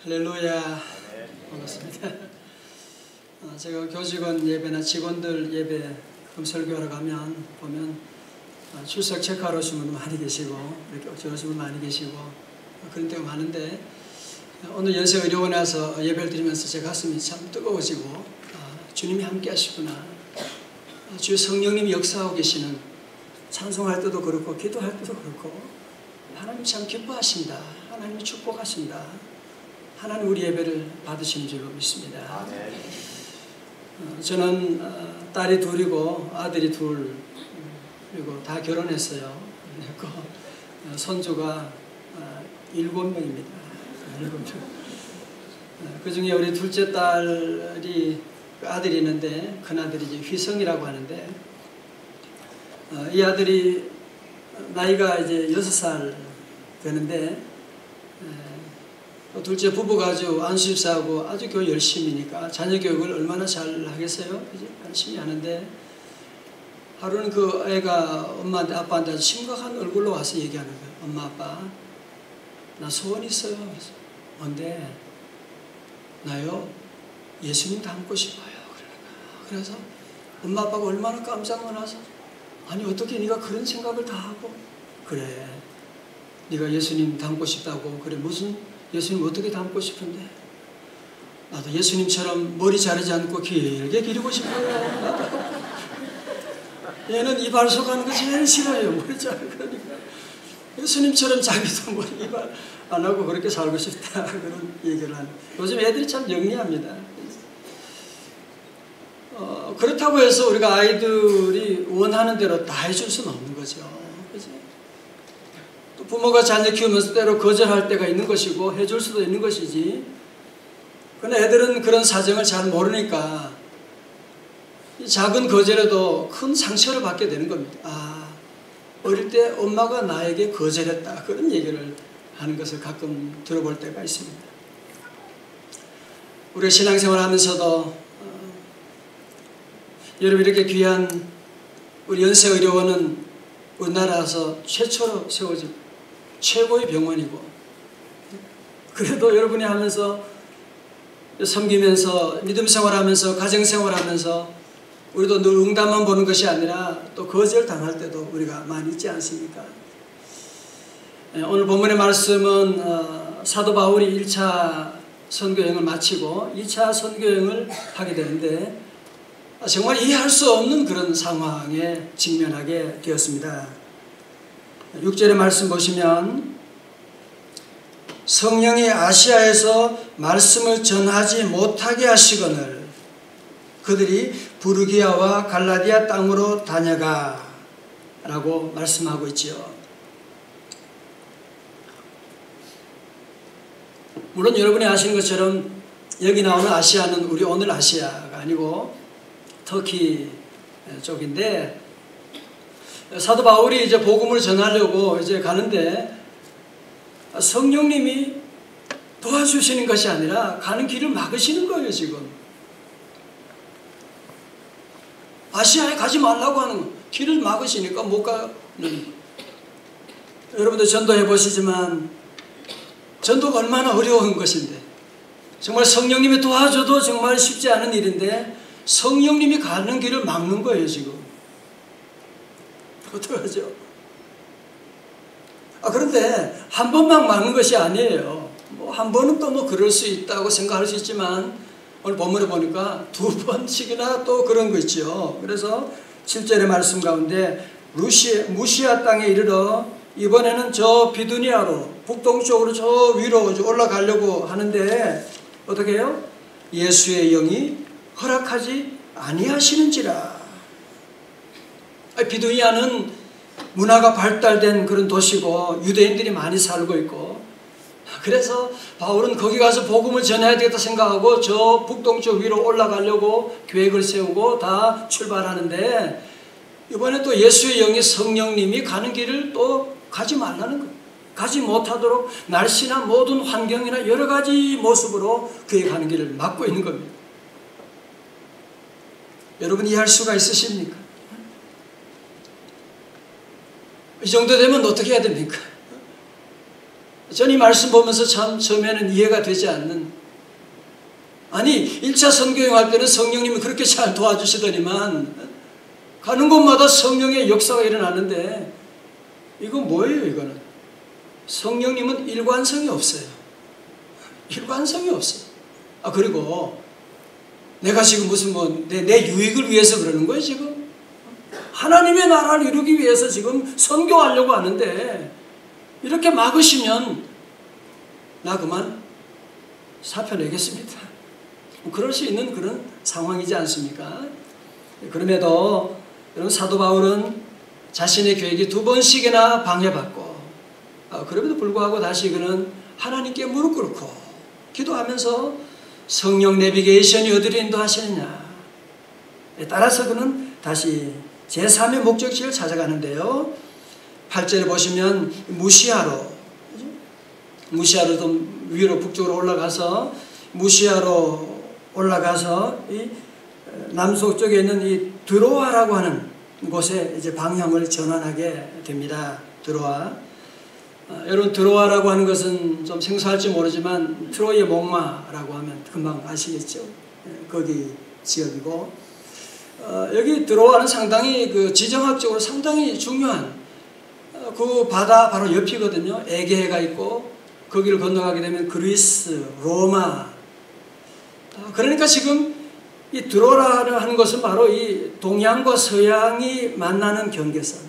할렐루야. 반갑습니다. 제가 교직원 예배나 직원들 예배 설교하러 가면 보면 출석 체크하러 오신 분 많이 계시고 이렇게 오신 분 많이 계시고 그런 때가 많은데 오늘 연세의료원에 와서 예배를 드리면서 제 가슴이 참 뜨거워지고 주님이 함께 하시구나. 주의 성령님이 역사하고 계시는 찬송할 때도 그렇고 기도할 때도 그렇고 하나님 참 기뻐하신다. 하나님이 축복하신다. 하나님 우리 예배를 받으시는 줄로 믿습니다. 저는 딸이 둘이고 아들이 둘 그리고 다 결혼했어요. 손주가 7명입니다. 7명. 그 중에 우리 둘째 딸이 아들이 있는데 큰아들이 이제 휘성이라고 하는데 이 아들이 나이가 이제 6살 되는데 둘째 부부가 아주 안수입사하고 아주 교육 열심히니까 자녀 교육을 얼마나 잘 하겠어요? 열심히 하는데 하루는 그 애가 엄마한테 아빠한테 아주 심각한 얼굴로 와서 얘기하는 거예요. 엄마 아빠 나 소원 있어요. 뭔데? 나요 예수님 닮고 싶어요. 그래서 엄마 아빠가 얼마나 깜짝 놀라서 아니 어떻게 네가 그런 생각을 다 하고 그래 네가 예수님 닮고 싶다고 그래 무슨 예수님 어떻게 닮고 싶은데 나도 예수님처럼 머리 자르지 않고 길게 기르고 싶어요. 얘는 이발 속하는 거 제일 싫어요. 머리 자르고 그러니까 예수님처럼 자기도 머리 이발 안 하고 그렇게 살고 싶다 그런 얘기를 하는 요즘 애들이 참 영리합니다. 그렇다고 해서 우리가 아이들이 원하는 대로 다 해줄 수는 없는 거죠. 그치? 또 부모가 자녀 키우면서 때로 거절할 때가 있는 것이고 해줄 수도 있는 것이지. 그러나 애들은 그런 사정을 잘 모르니까 이 작은 거절에도 큰 상처를 받게 되는 겁니다. 어릴 때 엄마가 나에게 거절했다 그런 얘기를 하는 것을 가끔 들어볼 때가 있습니다. 우리가 신앙생활 하면서도 여러분 이렇게 귀한 우리 연세의료원은 우리나라에서 최초로 세워진 최고의 병원이고 그래도 여러분이 하면서 섬기면서 믿음생활하면서 가정생활하면서 우리도 늘 응답만 보는 것이 아니라 또 거절당할 때도 우리가 많이 있지 않습니까? 오늘 본문의 말씀은 사도 바울이 1차 선교여행을 마치고 2차 선교여행을 하게 되는데 정말 이해할 수 없는 그런 상황에 직면하게 되었습니다. 6절의 말씀 보시면 성령이 아시아에서 말씀을 전하지 못하게 하시거늘 그들이 부르기아와 갈라디아 땅으로 다녀가 라고 말씀하고 있지요. 물론 여러분이 아시는 것처럼 여기 나오는 아시아는 우리 오늘 아시아가 아니고 터키 쪽인데 사도 바울이 이제 복음을 전하려고 이제 가는데 성령님이 도와주시는 것이 아니라 가는 길을 막으시는 거예요. 지금 아시아에 가지 말라고 하는 길을 막으시니까 못 가는. 여러분들 전도해 보시지만 전도가 얼마나 어려운 것인데 정말 성령님이 도와줘도 정말 쉽지 않은 일인데 성령님이 가는 길을 막는 거예요. 지금 어떡하죠? 그런데 한 번만 막는 것이 아니에요. 한 번은 또 그럴 수 있다고 생각할 수 있지만 오늘 본문에 보니까 2번씩이나 또 그런 거 있죠. 그래서 7절의 말씀 가운데 무시아 땅에 이르러 이번에는 저 비두니아로 북동쪽으로 저 위로 올라가려고 하는데 어떻게 해요? 예수의 영이 허락하지 아니하시는지라. 비두니아는 문화가 발달된 그런 도시고 유대인들이 많이 살고 있고 그래서 바울은 거기 가서 복음을 전해야 되겠다 생각하고 저 북동쪽 위로 올라가려고 계획을 세우고 다 출발하는데 이번에 또 예수의 영이 성령님이 가는 길을 또 가지 말라는 거예요. 가지 못하도록 날씨나 모든 환경이나 여러 가지 모습으로 그의 가는 길을 막고 있는 겁니다. 여러분 이해할 수가 있으십니까? 이 정도 되면 어떻게 해야 됩니까? 저는 이 말씀 보면서 참 처음에는 이해가 되지 않는 아니 1차 선교행 할 때는 성령님이 그렇게 잘 도와주시더니만 가는 곳마다 성령의 역사가 일어나는데 이건 뭐예요? 이거는 성령님은 일관성이 없어요. 일관성이 없어요. 그리고 내가 지금 무슨 내 유익을 위해서 그러는 거예요 지금? 하나님의 나라를 이루기 위해서 지금 선교하려고 하는데 이렇게 막으시면 나 그만 사표 내겠습니다. 그럴 수 있는 그런 상황이지 않습니까? 그럼에도 여러분 사도 바울은 자신의 계획이 2번씩이나 방해받고 그럼에도 불구하고 다시 그는 하나님께 무릎 꿇고 기도하면서 성령 내비게이션이 어디로 인도하시느냐 따라서 그는 다시 제3의 목적지를 찾아가는데요. 8절에 보시면 무시아로 좀 위로 북쪽으로 올라가서 무시아로 올라가서 이 남서쪽에 있는 이 드로아라고 하는 곳에 이제 방향을 전환하게 됩니다. 드로아. 여러분 드로아라고 하는 것은 좀 생소할지 모르지만 트로이의 목마라고 하면 금방 아시겠죠. 거기 지역이고 여기 드로아는 상당히 그 지정학적으로 상당히 중요한 그 바다 바로 옆이거든요. 에게해가 있고 거기를 건너가게 되면 그리스, 로마. 그러니까 지금 이 드로아라 하는 것은 바로 이 동양과 서양이 만나는 경계선.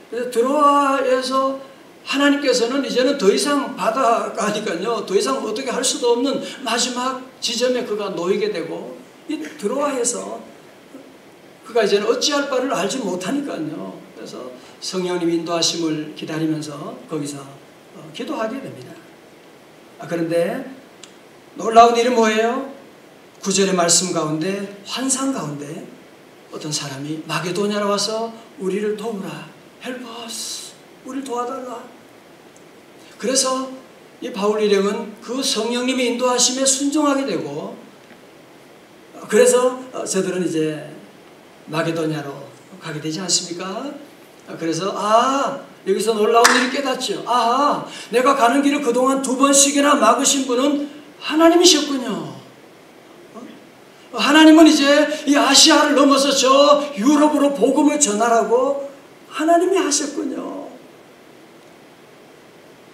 그래서 드로아에서 하나님께서는 이제는 더 이상 바다가 아니까요. 더 이상 어떻게 할 수도 없는 마지막 지점에 그가 놓이게 되고 이 드로아에서 그가 이제는 어찌할 바를 알지 못하니까요. 그래서 성령님 인도하심을 기다리면서 거기서 기도하게 됩니다. 그런데 놀라운 일이 뭐예요? 9절의 말씀 가운데 환상 가운데 어떤 사람이 마게도냐로 와서 우리를 도우라. Help us. 우리를 도와달라. 그래서 이 바울 일행은 그 성령님의 인도하심에 순종하게 되고 그래서 저들은 이제 마게도냐로 가게 되지 않습니까? 그래서 여기서 놀라운 일을 깨닫죠. 내가 가는 길을 그동안 2번씩이나 막으신 분은 하나님이셨군요. 하나님은 이제 이 아시아를 넘어서 저 유럽으로 복음을 전하라고 하나님이 하셨군요.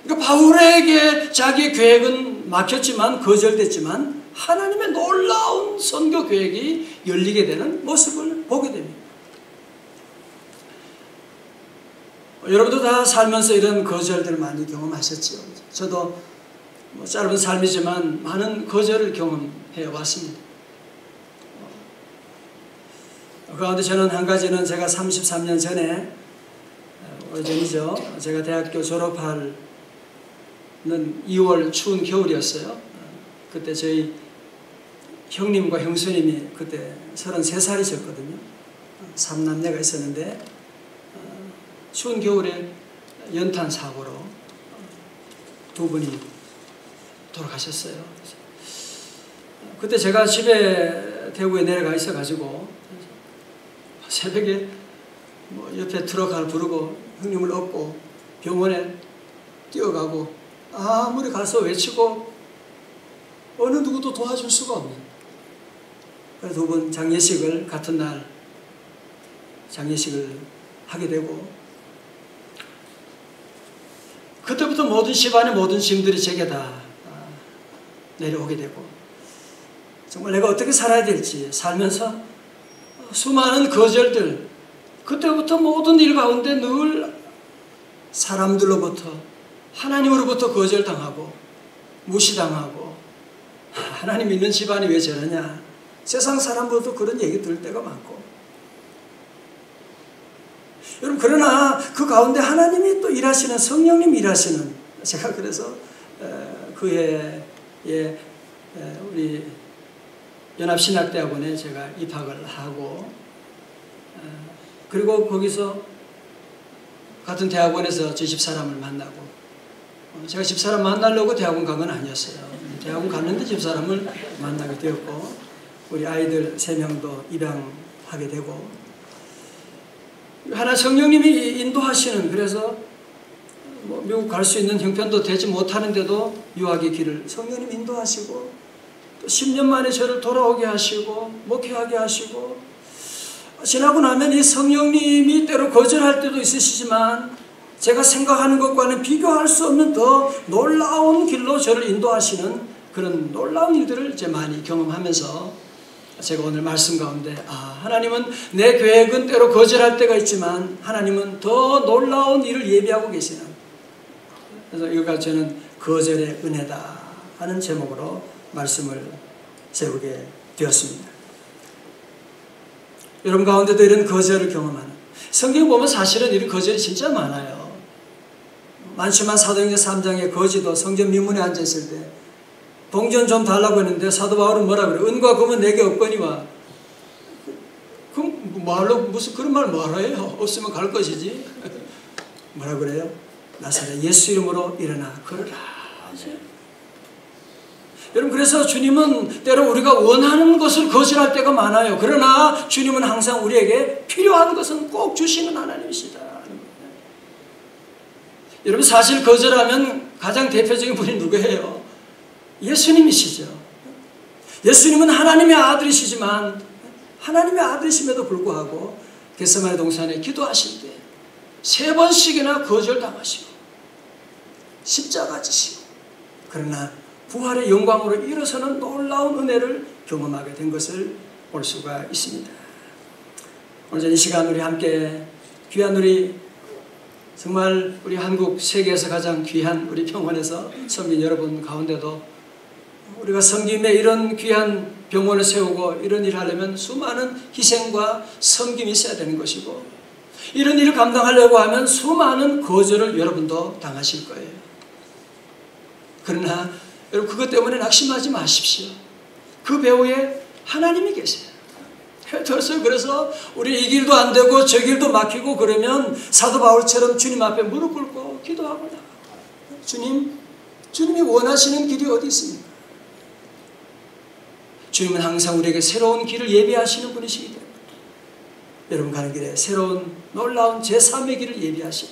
그러니까 바울에게 자기의 계획은 막혔지만 거절됐지만 하나님의 놀라운 선교 계획이 열리게 되는 모습을 보게 됩니다. 여러분도 다 살면서 이런 거절들을 많이 경험하셨죠. 저도 짧은 삶이지만 많은 거절을 경험해 왔습니다. 그 가운데 저는 한 가지는 제가 33년 전에 오래전이죠. 제가 대학교 졸업하는 2월 추운 겨울이었어요. 그때 저희 형님과 형수님이 그때 33살이셨거든요. 3남매가 있었는데 추운 겨울에 연탄 사고로 2분이 돌아가셨어요. 그때 제가 집에 대구에 내려가 있어가지고 새벽에 옆에 트럭을 부르고 형님을 업고 병원에 뛰어가고 아무리 가서 외치고 어느 누구도 도와줄 수가 없는. 그래서 2번 장례식을 같은 날 장례식을 하게 되고 그때부터 모든 집안의 모든 짐들이 제게 다 내려오게 되고 정말 내가 어떻게 살아야 될지 살면서 수많은 거절들 그때부터 모든 일 가운데 늘 사람들로부터 하나님으로부터 거절당하고 무시당하고 하나님 믿는 집안이 왜 저러냐 세상 사람들도 그런 얘기 들을 때가 많고 여러분 그러나 그 가운데 하나님이 또 일하시는 성령님 일하시는 제가 그래서 그 해에 우리 연합신학대학원에 제가 입학을 하고 그리고 거기서 같은 대학원에서 제 집사람을 만나고 제가 집사람 만나려고 대학원 간 건 아니었어요. 대학원 갔는데 집사람을 만나게 되었고 우리 아이들 3명도 입양하게 되고 하나 성령님이 인도하시는 그래서 뭐 미국 갈 수 있는 형편도 되지 못하는데도 유학의 길을 성령님 인도하시고 또 10년 만에 저를 돌아오게 하시고 목회하게 하시고 지나고 나면 이 성령님이 때로 거절할 때도 있으시지만 제가 생각하는 것과는 비교할 수 없는 더 놀라운 길로 저를 인도하시는 그런 놀라운 일들을 이제 많이 경험하면서 제가 오늘 말씀 가운데 하나님은 내 계획은 때로 거절할 때가 있지만 하나님은 더 놀라운 일을 예비하고 계시는, 그래서 이거가 저는 거절의 은혜다 하는 제목으로 말씀을 세우게 되었습니다. 여러분 가운데도 이런 거절을 경험하는, 성경에 보면 사실은 이런 거절이 진짜 많아요. 많지만 사도행전 3장에 거지도 성전 미문에 앉아있을 때 동전 좀 달라고 했는데 사도 바울은 뭐라 그래요? 은과 금은 내게 없거니와. 그럼 말로 무슨 그런 말 뭐라 해요? 없으면 갈 것이지. 뭐라 그래요? 나사렛 예수 이름으로 일어나 걸어라. 여러분 그래서 주님은 때로 우리가 원하는 것을 거절할 때가 많아요. 그러나 주님은 항상 우리에게 필요한 것은 꼭 주시는 하나님이시다. 여러분 사실 거절하면 가장 대표적인 분이 누구예요? 예수님이시죠. 예수님은 하나님의 아들이시지만 하나님의 아들이심에도 불구하고 겟세마네 동산에 기도하실 때 3번씩이나 거절당하시고 십자가 지시고 그러나 부활의 영광으로 일어서는 놀라운 은혜를 경험하게 된 것을 볼 수가 있습니다. 오늘 이 시간 우리 함께 귀한 우리 정말 우리 한국 세계에서 가장 귀한 우리 평원에서 섬긴 여러분 가운데도 우리가 섬김에 이런 귀한 병원을 세우고 이런 일을 하려면 수많은 희생과 섬김이 있어야 되는 것이고 이런 일을 감당하려고 하면 수많은 거절을 여러분도 당하실 거예요. 그러나 여러분 그것 때문에 낙심하지 마십시오. 그 배후에 하나님이 계세요. 그래서 우리 이 길도 안 되고 저 길도 막히고 그러면 사도 바울처럼 주님 앞에 무릎 꿇고 기도하고 나가고 주님이 원하시는 길이 어디 있습니까? 주님은 항상 우리에게 새로운 길을 예비하시는 분이시기 때문에 여러분 가는 길에 새로운 놀라운 제3의 길을 예비하시고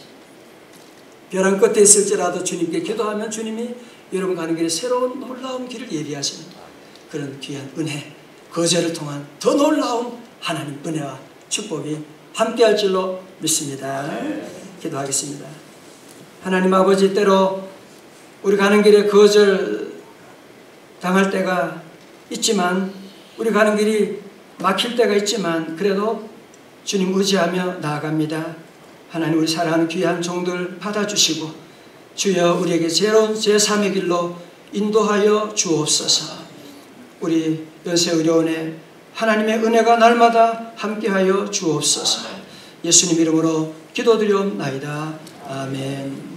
벼랑 끝에 있을지라도 주님께 기도하면 주님이 여러분 가는 길에 새로운 놀라운 길을 예비하시는 그런 귀한 은혜, 거절을 통한 더 놀라운 하나님 은혜와 축복이 함께할 줄로 믿습니다. 기도하겠습니다. 하나님 아버지, 때로 우리 가는 길에 거절 당할 때가 있지만 우리 가는 길이 막힐 때가 있지만 그래도 주님 의지하며 나아갑니다. 하나님 우리 사랑하는 귀한 종들 받아주시고 주여 우리에게 새로운 제3의 길로 인도하여 주옵소서. 우리 연세의료원에 하나님의 은혜가 날마다 함께하여 주옵소서. 예수님 이름으로 기도드리옵나이다. 아멘.